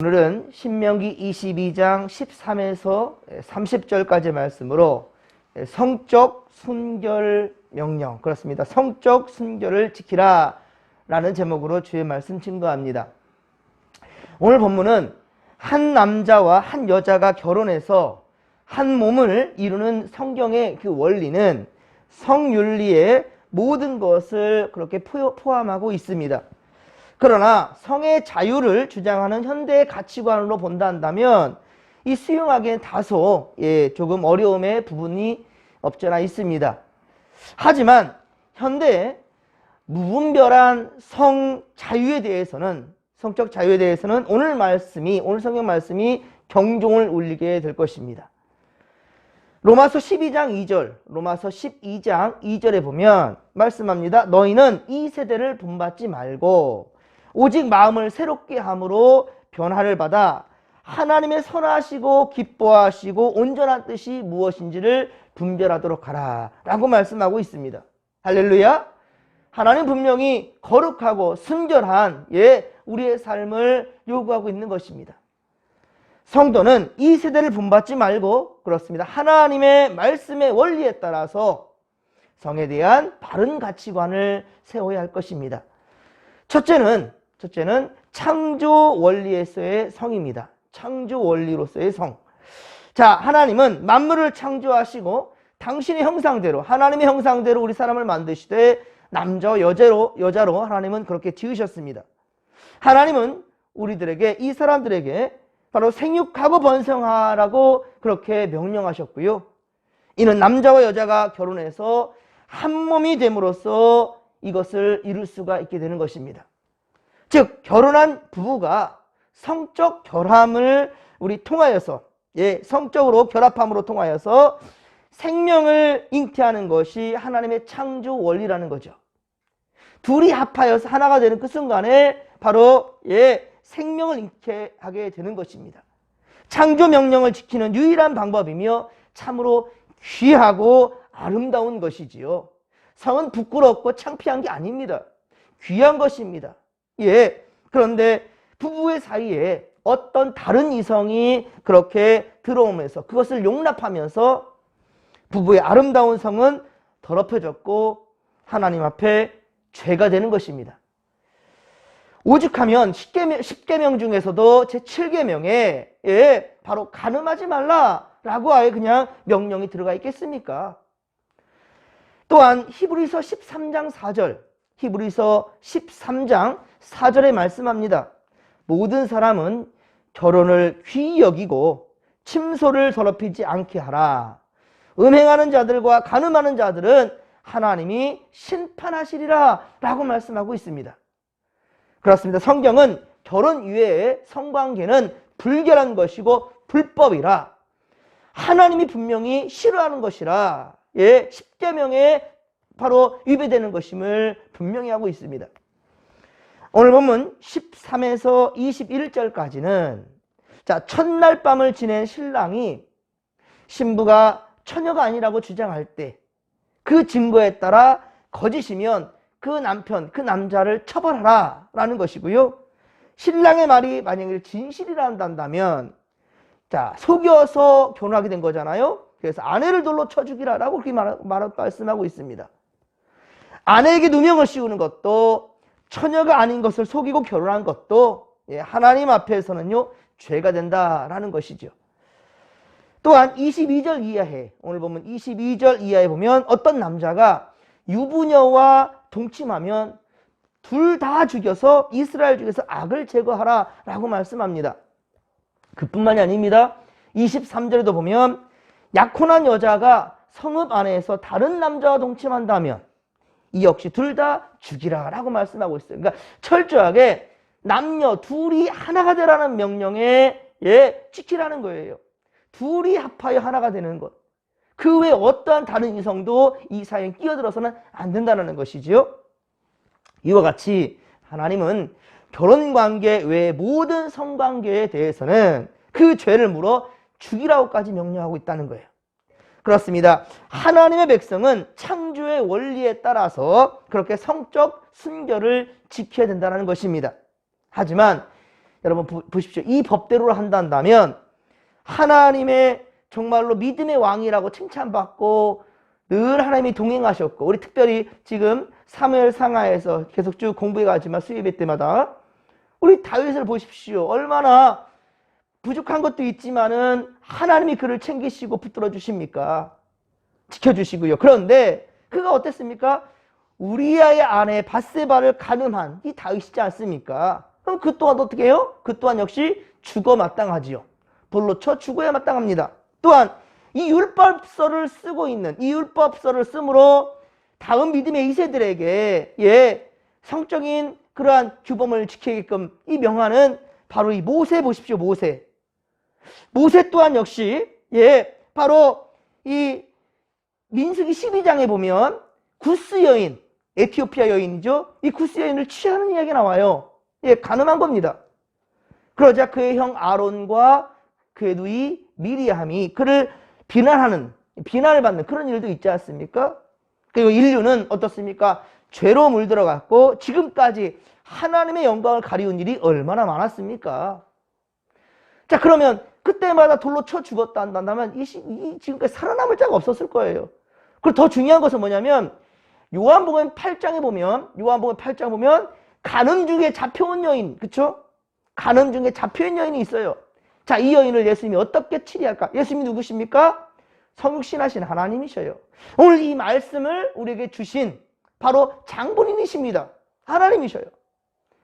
오늘은 신명기 22장 13에서 30절까지 말씀으로 성적 순결 명령, 그렇습니다. 성적 순결을 지키라 라는 제목으로 주의 말씀 증거합니다. 오늘 본문은 한 남자와 한 여자가 결혼해서 한 몸을 이루는 성경의 그 원리는 성윤리의 모든 것을 그렇게 포함하고 있습니다. 그러나 성의 자유를 주장하는 현대의 가치관으로 본다면 이 수용하기엔 다소 조금 어려움의 부분이 없잖아 있습니다. 하지만 현대의 무분별한 성 자유에 대해서는, 성적 자유에 대해서는 오늘 성경 말씀이 경종을 울리게 될 것입니다. 로마서 12장 2절, 로마서 12장 2절에 보면 말씀합니다. 너희는 이 세대를 본받지 말고 오직 마음을 새롭게 함으로 변화를 받아 하나님의 선하시고 기뻐하시고 온전한 뜻이 무엇인지를 분별하도록 하라 라고 말씀하고 있습니다. 할렐루야. 하나님 분명히 거룩하고 순결한 우리의 삶을 요구하고 있는 것입니다. 성도는 이 세대를 본받지 말고, 그렇습니다, 하나님의 말씀의 원리에 따라서 성에 대한 바른 가치관을 세워야 할 것입니다. 첫째는 창조 원리에서의 성입니다. 창조 원리로서의 성. 자, 하나님은 만물을 창조하시고 당신의 형상대로, 하나님의 형상대로 우리 사람을 만드시되 남자와 여자로 하나님은 그렇게 지으셨습니다. 하나님은 우리들에게, 이 사람들에게 바로 생육하고 번성하라고 그렇게 명령하셨고요. 이는 남자와 여자가 결혼해서 한 몸이 됨으로써 이것을 이룰 수가 있게 되는 것입니다. 즉, 결혼한 부부가 성적 결함을 통하여서, 성적으로 결합함으로 통하여서 생명을 잉태하는 것이 하나님의 창조 원리라는 거죠. 둘이 합하여서 하나가 되는 그 순간에 바로 생명을 잉태하게 되는 것입니다. 창조 명령을 지키는 유일한 방법이며 참으로 귀하고 아름다운 것이지요. 성은 부끄럽고 창피한 게 아닙니다. 귀한 것입니다. 그런데 부부의 사이에 어떤 다른 이성이 그렇게 들어오면서 그것을 용납하면서 부부의 아름다운 성은 더럽혀졌고 하나님 앞에 죄가 되는 것입니다. 오죽하면 10계명 중에서도 제7계명에 바로 간음하지 말라라고 아예 그냥 명령이 들어가 있겠습니까? 또한 히브리서 13장 4절, 히브리서 13장 4절에 말씀합니다. 모든 사람은 결혼을 귀히 여기고 침소를 더럽히지 않게 하라. 음행하는 자들과 간음하는 자들은 하나님이 심판하시리라 라고 말씀하고 있습니다. 그렇습니다. 성경은 결혼 이외의 성관계는 불결한 것이고 불법이라, 하나님이 분명히 싫어하는 것이라 10계명에 바로 위배되는 것임을 분명히 하고 있습니다. 오늘 보면 13에서 21절까지는 첫날 밤을 지낸 신랑이 신부가 처녀가 아니라고 주장할 때 그 증거에 따라 거짓이면 그 남편, 그 남자를 처벌하라 라는 것이고요. 신랑의 말이 만약에 진실이라 한다면 속여서 결혼하게 된 거잖아요. 그래서 아내를 돌로 쳐 죽이라 라고 그렇게 말씀하고 있습니다. 아내에게 누명을 씌우는 것도, 처녀가 아닌 것을 속이고 결혼한 것도 하나님 앞에서는요 죄가 된다라는 것이죠. 또한 22절 이하에, 오늘 보면 22절 이하에 보면 어떤 남자가 유부녀와 동침하면 둘 다 죽여서 이스라엘 중에서 악을 제거하라 라고 말씀합니다. 그뿐만이 아닙니다. 23절에도 보면 약혼한 여자가 성읍 안에서 다른 남자와 동침한다면 이 역시 둘 다 죽이라 라고 말씀하고 있어요. 그러니까 철저하게 남녀 둘이 하나가 되라는 명령에 지키라는 거예요. 둘이 합하여 하나가 되는 것. 그 외에 어떠한 다른 이성도 이 사이에 끼어들어서는 안 된다는 것이지요. 이와 같이 하나님은 결혼관계 외의 모든 성관계에 대해서는 그 죄를 물어 죽이라고까지 명령하고 있다는 거예요. 그렇습니다. 하나님의 백성은 창조의 원리에 따라서 그렇게 성적 순결을 지켜야 된다는 것입니다. 하지만 여러분 보십시오. 이 법대로 한다면 하나님의 정말로 믿음의 왕이라고 칭찬받고 늘 하나님이 동행하셨고, 우리 특별히 지금 사무엘 상하에서 계속 쭉 공부해 가지만 수요일 때마다 우리 다윗을 보십시오. 얼마나 부족한 것도 있지만은 하나님이 그를 챙기시고 붙들어 주십니까? 지켜주시고요. 그런데 그가 어땠습니까? 우리아의 아내 밧세바를 가늠한 이 다윗이지 않습니까? 그럼 그 또한 어떻게 해요? 그 또한 역시 죽어 마땅하지요. 돌로 쳐 죽어야 마땅합니다. 또한 이 율법서를 쓰고 있는, 이 율법서를 쓰므로 다음 믿음의 2세들에게 성적인 그러한 규범을 지키게끔 이 명하는 바로 이 모세 보십시오. 모세 또한 역시 바로 이 민수기 12장에 보면 구스 여인, 에티오피아 여인이죠. 이 구스 여인을 취하는 이야기가 나와요. 가늠한 겁니다. 그러자 그의 형 아론과 그의 누이 미리암이 그를 비난을 받는 그런 일도 있지 않습니까? 그리고 인류는 어떻습니까? 죄로 물들어갔고 지금까지 하나님의 영광을 가리운 일이 얼마나 많았습니까? 자, 그러면 그때마다 돌로 쳐 죽었다 한다면 지금까지 살아남을 자가 없었을 거예요. 그리고 더 중요한 것은 뭐냐면 요한복음 8장에 보면 간음 중에 잡혀온 여인, 그쵸? 간음 중에 잡혀온 여인이 있어요. 자, 이 여인을 예수님이 어떻게 치리할까? 예수님이 누구십니까? 성육신하신 하나님이셔요. 오늘 이 말씀을 우리에게 주신 바로 장본인이십니다. 하나님이셔요.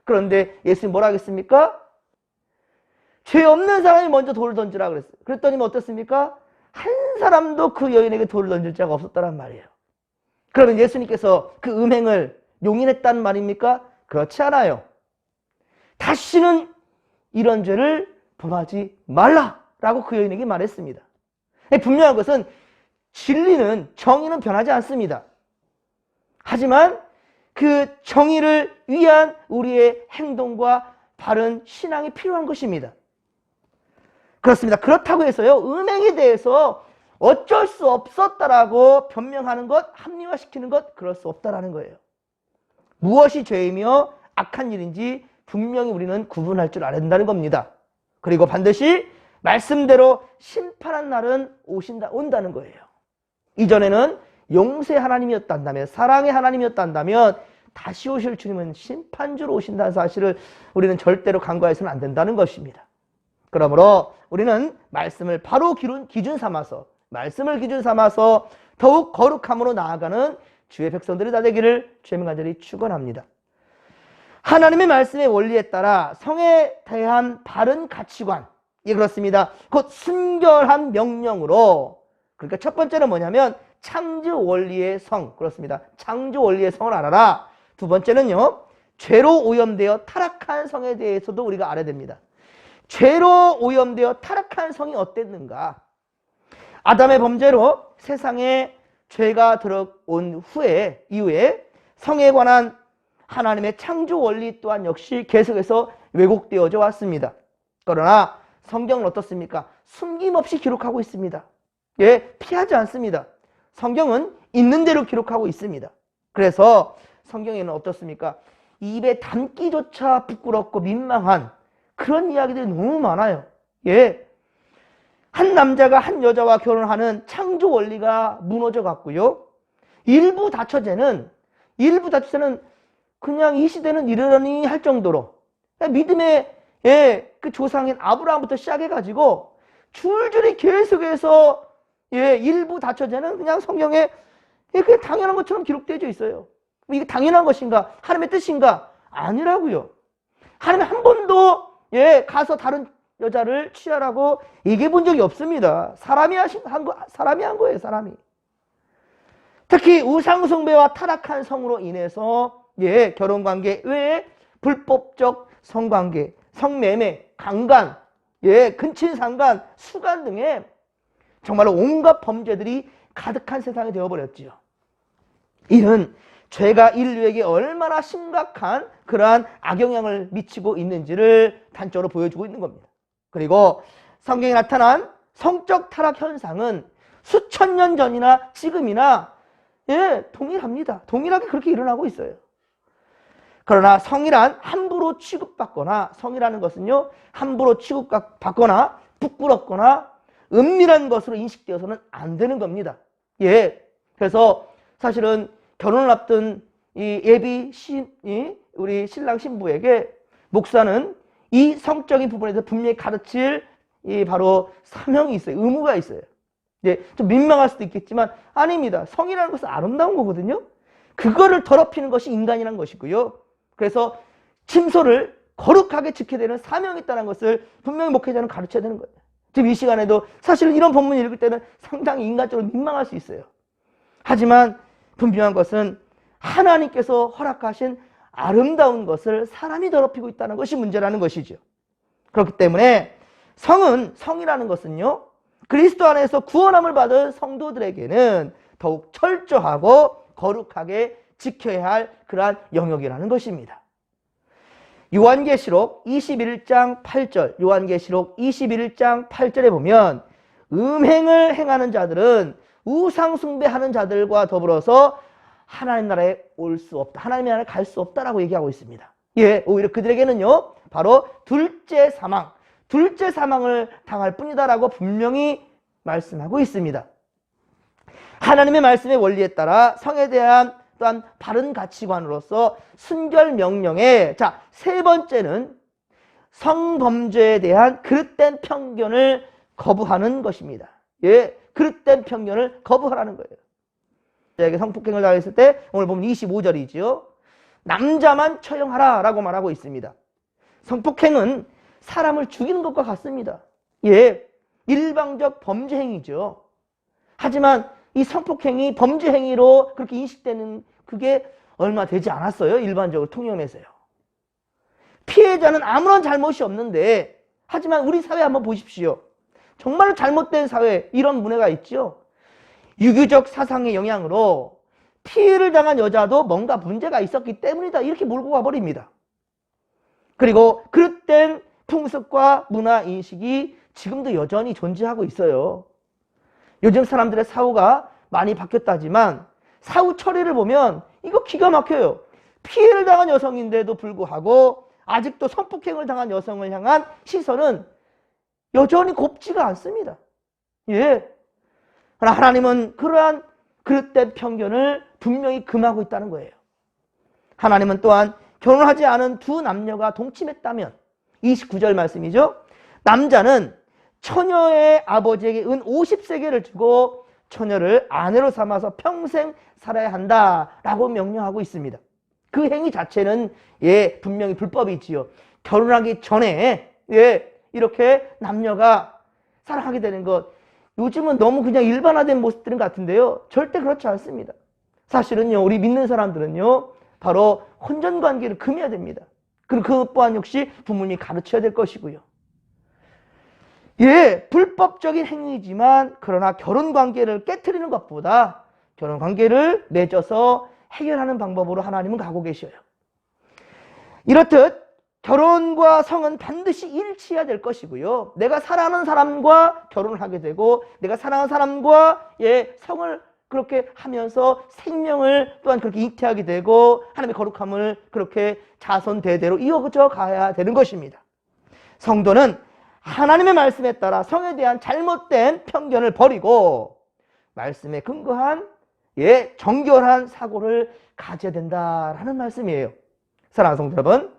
그런데 예수님 뭐라 하겠습니까? 죄 없는 사람이 먼저 돌을 던지라 그랬어요. 그랬더니 어떻습니까? 한 사람도 그 여인에게 돌을 던질 자가 없었다란 말이에요. 그러면 예수님께서 그 음행을 용인했다는 말입니까? 그렇지 않아요. 다시는 이런 죄를 범하지 말라라고 그 여인에게 말했습니다. 분명한 것은 진리는, 정의는 변하지 않습니다. 하지만 그 정의를 위한 우리의 행동과 바른 신앙이 필요한 것입니다. 그렇습니다. 그렇다고 해서요, 음행에 대해서 어쩔 수 없었다라고 변명하는 것, 합리화시키는 것, 그럴 수 없다라는 거예요. 무엇이 죄이며 악한 일인지 분명히 우리는 구분할 줄 알아야 된다는 겁니다. 그리고 반드시 말씀대로 심판한 날은 온다는 거예요. 이전에는 용서의 하나님이었단다면, 사랑의 하나님이었단다면 다시 오실 주님은 심판주로 오신다는 사실을 우리는 절대로 간과해서는 안 된다는 것입니다. 그러므로 우리는 말씀을 바로 기준 삼아서, 말씀을 기준 삼아서 더욱 거룩함으로 나아가는 주의 백성들이 다 되기를 주의 간절히 축원합니다. 하나님의 말씀의 원리에 따라 성에 대한 바른 가치관, 그렇습니다. 곧 순결한 명령으로, 그러니까 첫 번째는 뭐냐면 창조 원리의 성, 그렇습니다. 창조 원리의 성을 알아라. 두 번째는요, 죄로 오염되어 타락한 성에 대해서도 우리가 알아야 됩니다. 죄로 오염되어 타락한 성이 어땠는가? 아담의 범죄로 세상에 죄가 들어온 이후에 성에 관한 하나님의 창조 원리 또한 역시 계속해서 왜곡되어져 왔습니다. 그러나 성경은 어떻습니까? 숨김없이 기록하고 있습니다. 피하지 않습니다. 성경은 있는 대로 기록하고 있습니다. 그래서 성경에는 어떻습니까? 입에 담기조차 부끄럽고 민망한 그런 이야기들이 너무 많아요. 한 남자가 한 여자와 결혼하는 창조 원리가 무너져 갔고요. 일부 다처제는 그냥 이 시대는 이러려니 할 정도로 믿음의 그 조상인 아브라함부터 시작해가지고 줄줄이 계속해서 일부 다처제는 그냥 성경에 그냥 당연한 것처럼 기록되어 있어요. 이게 당연한 것인가? 하나님의 뜻인가? 아니라고요. 하나님 한 번도 가서 다른 여자를 취하라고 얘기해 본 적이 없습니다. 사람이 한 거예요, 사람이. 특히 우상숭배와 타락한 성으로 인해서 결혼관계 외에 불법적 성관계, 성매매, 강간, 근친상간, 수간 등의 정말로 온갖 범죄들이 가득한 세상이 되어버렸지요. 이는 죄가 인류에게 얼마나 심각한 그러한 악영향을 미치고 있는지를 단적으로 보여주고 있는 겁니다. 그리고 성경에 나타난 성적 타락 현상은 수천 년 전이나 지금이나 동일합니다. 동일하게 그렇게 일어나고 있어요. 그러나 성이란 함부로 취급받거나, 성이라는 것은요, 함부로 취급받거나 부끄럽거나 은밀한 것으로 인식되어서는 안 되는 겁니다. 예. 그래서 사실은 결혼을 앞둔 이 예비 우리 신랑 신부에게 목사는 이 성적인 부분에 대해서 분명히 가르칠 이 바로 사명이 있어요. 의무가 있어요. 예, 좀 민망할 수도 있겠지만 아닙니다. 성이라는 것은 아름다운 거거든요. 그거를 더럽히는 것이 인간이라는 것이고요. 그래서 침소를 거룩하게 지켜야 되는 사명이 있다는 것을 분명히 목회자는 가르쳐야 되는 거예요. 지금 이 시간에도 사실은 이런 본문을 읽을 때는 상당히 인간적으로 민망할 수 있어요. 하지만 분명한 것은 하나님께서 허락하신 아름다운 것을 사람이 더럽히고 있다는 것이 문제라는 것이죠. 그렇기 때문에 성이라는 것은요, 그리스도 안에서 구원함을 받은 성도들에게는 더욱 철저하고 거룩하게 지켜야 할 그러한 영역이라는 것입니다. 요한계시록 21장 8절, 요한계시록 21장 8절에 보면 음행을 행하는 자들은 우상 숭배하는 자들과 더불어서 하나님 나라에 올 수 없다. 하나님의 나라에 갈 수 없다라고 얘기하고 있습니다. 예, 오히려 그들에게는요, 바로 둘째 사망을 당할 뿐이다라고 분명히 말씀하고 있습니다. 하나님의 말씀의 원리에 따라 성에 대한 또한 바른 가치관으로서 순결 명령에, 자, 세 번째는 성범죄에 대한 그릇된 편견을 거부하는 것입니다. 예, 그릇된 편견을 거부하라는 거예요. 저에게 성폭행을 당했을 때 오늘 보면 25절이지요. 남자만 처형하라 라고 말하고 있습니다. 성폭행은 사람을 죽이는 것과 같습니다. 예, 일방적 범죄 행위죠. 하지만 이 성폭행이 범죄 행위로 그렇게 인식되는 그게 얼마 되지 않았어요. 일반적으로 통념에서요. 피해자는 아무런 잘못이 없는데, 하지만 우리 사회 한번 보십시오. 정말 잘못된 사회, 이런 문화가 있죠. 유교적 사상의 영향으로 피해를 당한 여자도 뭔가 문제가 있었기 때문이다, 이렇게 몰고 가버립니다. 그리고 그릇된 풍습과 문화 인식이 지금도 여전히 존재하고 있어요. 요즘 사람들의 사고가 많이 바뀌었다지만 사후 처리를 보면 이거 기가 막혀요. 피해를 당한 여성인데도 불구하고 아직도 성폭행을 당한 여성을 향한 시선은 여전히 곱지가 않습니다. 예. 그러나 하나님은 그러한 그릇된 편견을 분명히 금하고 있다는 거예요. 하나님은 또한 결혼하지 않은 두 남녀가 동침했다면, 29절 말씀이죠. 남자는 처녀의 아버지에게 은 50세겔을 주고 처녀를 아내로 삼아서 평생 살아야 한다라고 명령하고 있습니다. 그 행위 자체는 예, 분명히 불법이지요. 결혼하기 전에 예, 이렇게 남녀가 사랑하게 되는 것, 요즘은 너무 그냥 일반화된 모습들은 같은데요, 절대 그렇지 않습니다. 사실은요, 우리 믿는 사람들은요, 바로 혼전관계를 금해야 됩니다. 그리고 그것 또한 역시 부모님이 가르쳐야 될 것이고요. 예, 불법적인 행위지만 그러나 결혼관계를 깨트리는 것보다 결혼관계를 맺어서 해결하는 방법으로 하나님은 가고 계셔요. 이렇듯 결혼과 성은 반드시 일치해야 될 것이고요. 내가 사랑하는 사람과 결혼을 하게 되고 내가 사랑하는 사람과 예, 성을 그렇게 하면서 생명을 또한 그렇게 잉태하게 되고 하나님의 거룩함을 그렇게 자손 대대로 이어져 가야 되는 것입니다. 성도는 하나님의 말씀에 따라 성에 대한 잘못된 편견을 버리고 말씀에 근거한 예, 정결한 사고를 가져야 된다라는 말씀이에요. 사랑하는 성도 여러분,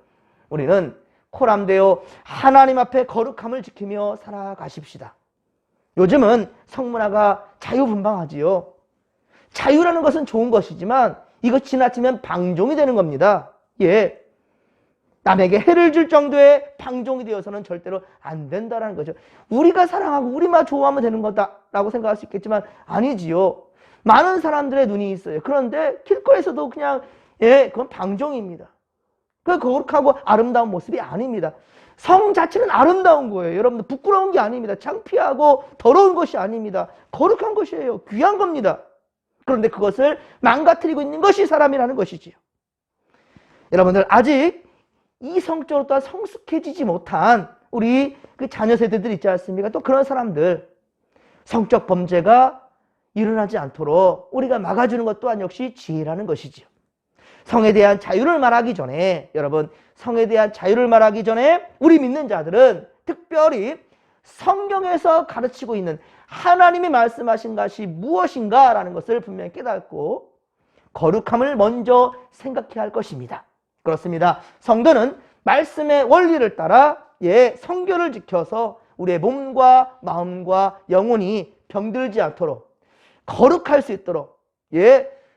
우리는 코람되어 하나님 앞에 거룩함을 지키며 살아가십시다. 요즘은 성문화가 자유분방하지요. 자유라는 것은 좋은 것이지만 이것 지나치면 방종이 되는 겁니다. 예, 남에게 해를 줄 정도의 방종이 되어서는 절대로 안 된다는 거죠. 우리가 사랑하고 우리만 좋아하면 되는 거다라고 생각할 수 있겠지만 아니지요. 많은 사람들의 눈이 있어요. 그런데 길거리에서도 그냥 예, 그건 방종입니다. 그 거룩하고 아름다운 모습이 아닙니다. 성 자체는 아름다운 거예요. 여러분들 부끄러운 게 아닙니다. 창피하고 더러운 것이 아닙니다. 거룩한 것이에요. 귀한 겁니다. 그런데 그것을 망가뜨리고 있는 것이 사람이라는 것이지요. 여러분들 아직 이성적으로 또한 성숙해지지 못한 우리 그 자녀 세대들 있지 않습니까? 또 그런 사람들, 성적 범죄가 일어나지 않도록 우리가 막아주는 것 또한 역시 지혜라는 것이지요. 성에 대한 자유를 말하기 전에, 여러분, 성에 대한 자유를 말하기 전에 우리 믿는 자들은 특별히 성경에서 가르치고 있는 하나님이 말씀하신 것이 무엇인가라는 것을 분명히 깨닫고 거룩함을 먼저 생각해야 할 것입니다. 그렇습니다. 성도는 말씀의 원리를 따라 성결을 지켜서 우리의 몸과 마음과 영혼이 병들지 않도록 거룩할 수 있도록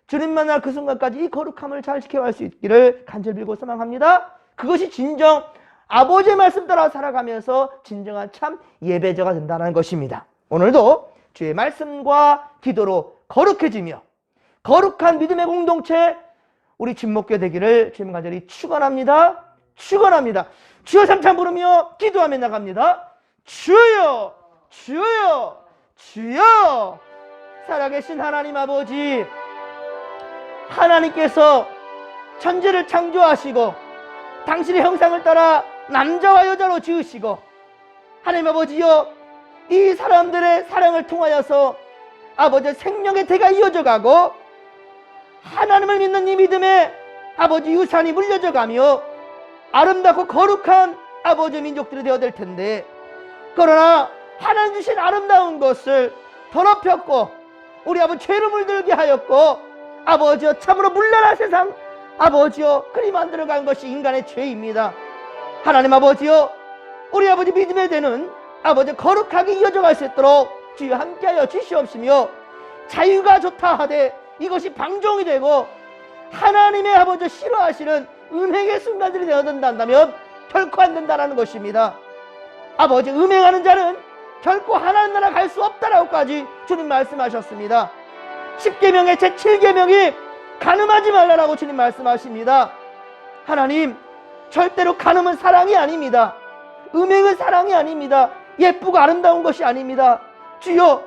주님 만날 그 순간까지 이 거룩함을 잘 지켜갈 수 있기를 간절히 빌고 소망합니다. 그것이 진정 아버지의 말씀 따라 살아가면서 진정한 참 예배자가 된다는 것입니다. 오늘도 주의 말씀과 기도로 거룩해지며 거룩한 믿음의 공동체 우리 진목교 되기를 주님 간절히 축원합니다. 축원합니다. 주여 삼창 부르며 기도하며 나갑니다. 주여 주여 주여. 살아계신 하나님 아버지, 하나님께서 천지를 창조하시고 당신의 형상을 따라 남자와 여자로 지으시고, 하나님 아버지여, 이 사람들의 사랑을 통하여서 아버지 생명의 대가 이어져 가고 하나님을 믿는 이 믿음의 아버지 유산이 물려져 가며 아름답고 거룩한 아버지 민족들이 되어야 될 텐데, 그러나 하나님 주신 아름다운 것을 더럽혔고 우리 아버지 죄로 물들게 하였고, 아버지여 참으로 문란한 세상 아버지여 그리 만들어간 것이 인간의 죄입니다. 하나님 아버지여, 우리 아버지 믿음에 대는 아버지 거룩하게 이어져 갈 수 있도록 주여 함께하여 주시옵시며, 자유가 좋다 하되 이것이 방종이 되고 하나님의 아버지 싫어하시는 음행의 순간들이 되어든다면 결코 안 된다는 것입니다. 아버지, 음행하는 자는 결코 하나님 나라 갈 수 없다라고까지 주님 말씀하셨습니다. 10계명의 제7계명이 간음하지 말라라고 주님 말씀하십니다. 하나님, 절대로 간음은 사랑이 아닙니다. 음행은 사랑이 아닙니다. 예쁘고 아름다운 것이 아닙니다. 주여,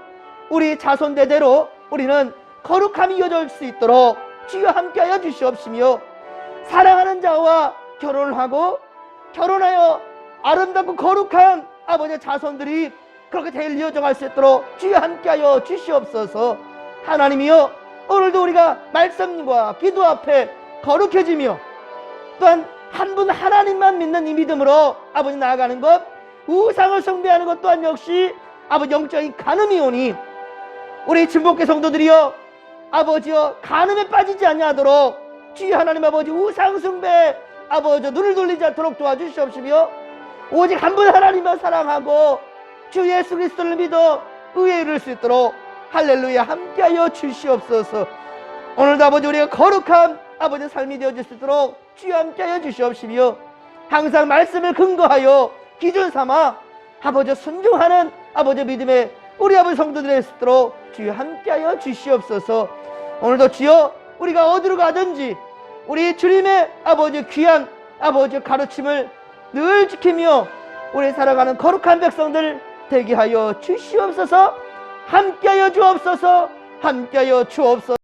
우리 자손대대로 우리는 거룩함이 이어질 수 있도록 주여 함께하여 주시옵시며, 사랑하는 자와 결혼을 하고 결혼하여 아름답고 거룩한 아버지의 자손들이 그렇게 대일 이어져 갈 수 있도록 주여 함께하여 주시옵소서. 하나님이여, 오늘도 우리가 말씀과 기도 앞에 거룩해지며 또한 한 분 하나님만 믿는 이 믿음으로 아버지 나아가는 것, 우상을 숭배하는 것 또한 역시 아버지 영적인 간음이 오니 우리 진복계 성도들이여 아버지여 간음에 빠지지 아니하도록 주여 하나님 아버지 우상 숭배 아버지 눈을 돌리지 않도록 도와주시옵시며, 오직 한 분 하나님만 사랑하고 주 예수 그리스도를 믿어 의에 이를 수 있도록 할렐루야 함께하여 주시옵소서. 오늘도 아버지 우리가 거룩한 아버지 삶이 되어질 수 있도록 주여 함께하여 주시옵시며, 항상 말씀을 근거하여 기준 삼아 아버지 순종하는 아버지 믿음의 우리 아버지 성도들이 될 수 있도록 주여 함께하여 주시옵소서. 오늘도 주여 우리가 어디로 가든지 우리 주님의 아버지 귀한 아버지 가르침을 늘 지키며 우리 살아가는 거룩한 백성들 되게 하여 주시옵소서. 함께하여 주옵소서. 함께하여 주옵소서.